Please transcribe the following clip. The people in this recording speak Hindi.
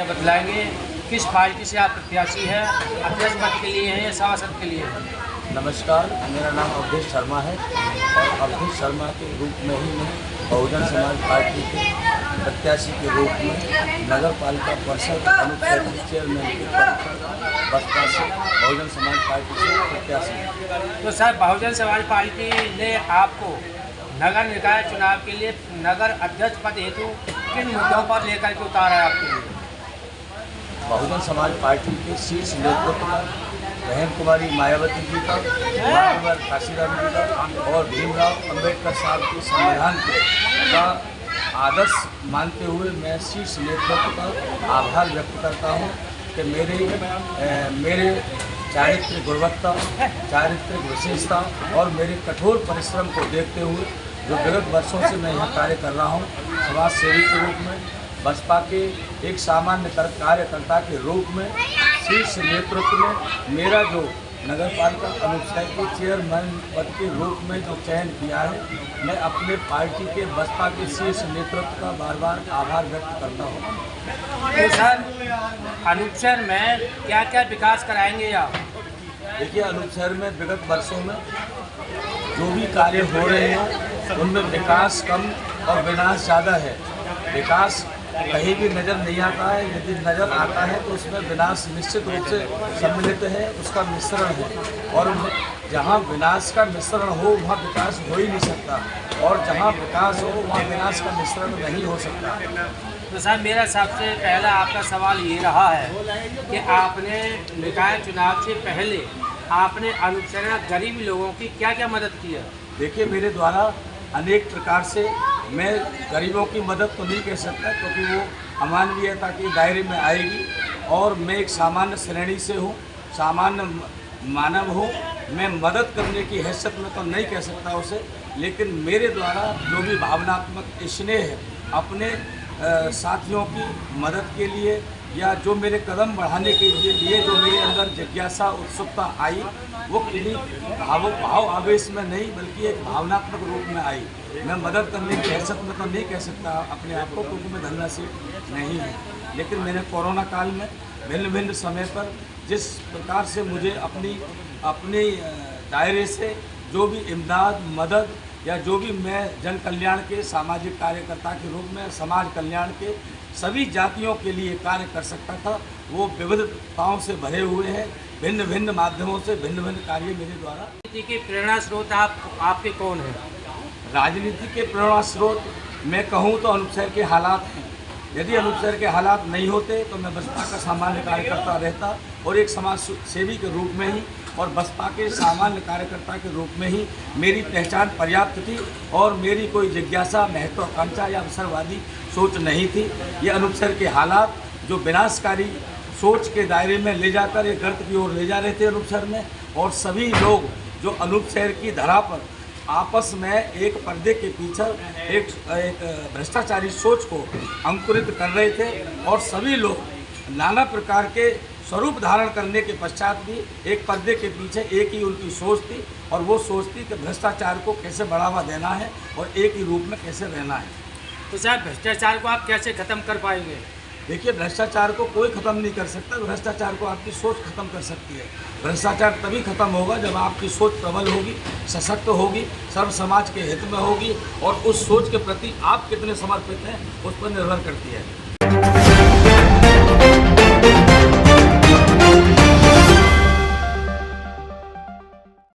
क्या बतलाएंगे किस पार्टी से आप प्रत्याशी है, अध्यक्ष पद के लिए हैं या सभासद के लिए हैं? नमस्कार, मेरा नाम अवधेश शर्मा है और अवधेश शर्मा के रूप में ही मैं बहुजन समाज पार्टी के प्रत्याशी के रूप में नगर पालिका परिषद अनुक्षेत्र चेयरमैन के पद पर बसपा से बहुजन समाज पार्टी से प्रत्याशी है। तो सर, बहुजन समाज पार्टी ने आपको नगर निकाय चुनाव के लिए नगर अध्यक्ष पद हेतु किन मुद्दों पर लेकर के उतारा है आपके लिए? बहुजन समाज पार्टी के शीर्ष नेतृत्व पर बहन कुमारी मायावती जी का, महानगर काशीराम जी का और भीमराव अंबेडकर साहब के संविधान का आदर्श मानते हुए मैं शीर्ष नेतृत्व का आभार व्यक्त करता हूं कि मेरे चारित्रिक गुणवत्ता, चारित्रिक विशेषता और मेरे कठोर परिश्रम को देखते हुए जो विगत वर्षों से मैं यह कार्य कर रहा हूँ समाज सेवी के रूप में, बसपा के एक सामान्य कार्यकर्ता के रूप में, शीर्ष नेतृत्व में मेरा जो नगर पालिका अनुक्षेत्र के चेयरमैन पद के रूप में जो चयन किया है, मैं अपने पार्टी के बसपा के शीर्ष नेतृत्व का बार बार आभार व्यक्त करता हूँ। तो सर, अनुक्षेत्र में क्या क्या विकास कराएंगे आप? देखिए, अनुक्षेत्र में विगत वर्षों में जो भी कार्य हो रहे हैं उनमें विकास कम और विनाश ज़्यादा है। विकास कहीं भी नज़र नहीं आता है, यदि नज़र आता है तो उसमें विनाश निश्चित रूप से सम्मिलित है, उसका मिश्रण है। और जहाँ विनाश का मिश्रण हो वहाँ विकास हो ही नहीं सकता, और जहाँ विकास हो वहाँ विनाश का मिश्रण नहीं हो सकता। तो सर, मेरा सबसे पहला आपका सवाल ये रहा है कि आपने निकाय चुनाव से पहले आपने अनुक्षेत्र गरीब लोगों की क्या क्या मदद की है? देखिए, मेरे द्वारा अनेक प्रकार से, मैं गरीबों की मदद तो नहीं कह सकता क्योंकि वो अमानवीयता के दायरे में आएगी, और मैं एक सामान्य श्रेणी से हूँ, सामान्य मानव हूँ। मैं मदद करने की हैसियत में तो नहीं कह सकता उसे, लेकिन मेरे द्वारा जो भी भावनात्मक स्नेह है अपने साथियों की मदद के लिए, या जो मेरे कदम बढ़ाने के लिए जो मेरे अंदर जिज्ञासा, उत्सुकता आई, वो किसी भाव आवेश में नहीं बल्कि एक भावनात्मक रूप में आई। मैं मदद करने की हैसियत में तो नहीं कह सकता अपने आप को क्योंकि मैं धनराशि नहीं हूँ, लेकिन मैंने कोरोना काल में भिन्न भिन्न समय पर जिस प्रकार से मुझे अपने दायरे से जो भी इमदाद, मदद या जो भी मैं जन कल्याण के सामाजिक कार्यकर्ता के रूप में समाज कल्याण के सभी जातियों के लिए कार्य कर सकता था, वो विविधताओं से भरे हुए हैं। भिन्न भिन्न माध्यमों से भिन्न भिन्न कार्य मेरे द्वारा। राजनीति के प्रेरणा स्रोत आपके कौन हैं? राजनीति के प्रेरणा स्रोत मैं कहूँ तो अनुक्षेत्र के हालात हैं। यदि अनुक्षेत्र के हालात नहीं होते तो मैं बसपा का सामान्य कार्यकर्ता रहता, और एक समाज सेवी के रूप में ही और बसपा के सामान्य कार्यकर्ता के रूप में ही मेरी पहचान पर्याप्त थी, और मेरी कोई जिज्ञासा, महत्वाकांक्षा या अवसरवादी सोच नहीं थी। ये अनुक्षेत्र के हालात जो विनाशकारी सोच के दायरे में ले जाकर एक गर्त की ओर ले जा रहे थे अनुक्षेत्र में, और सभी लोग जो अनुक्षेत्र की धरा पर आपस में एक पर्दे के पीछे एक भ्रष्टाचारी सोच को अंकुरित कर रहे थे, और सभी लोग नाना प्रकार के स्वरूप धारण करने के पश्चात भी एक पर्दे के पीछे एक ही उनकी सोच थी, और वो सोच थी कि भ्रष्टाचार को कैसे बढ़ावा देना है और एक ही रूप में कैसे रहना है। तो सर, भ्रष्टाचार को आप कैसे ख़त्म कर पाएंगे? देखिए, भ्रष्टाचार को कोई ख़त्म नहीं कर सकता, भ्रष्टाचार को आपकी सोच खत्म कर सकती है। भ्रष्टाचार तभी खत्म होगा जब आपकी सोच प्रबल होगी, सशक्त होगी, सर्व समाज के हित में होगी, और उस सोच के प्रति आप कितने समर्पित हैं उस पर निर्भर करती है।